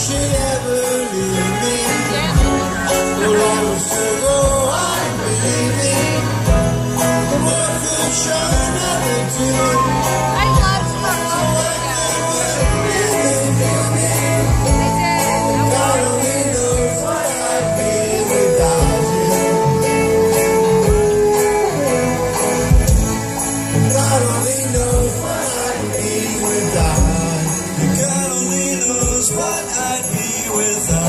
should ever leave me. Well, I was to go on believing the world could show another day. I love Pitchfork. God only knows what I'd be without you. God only knows what I'd be without you. God only knows what I'd be without you.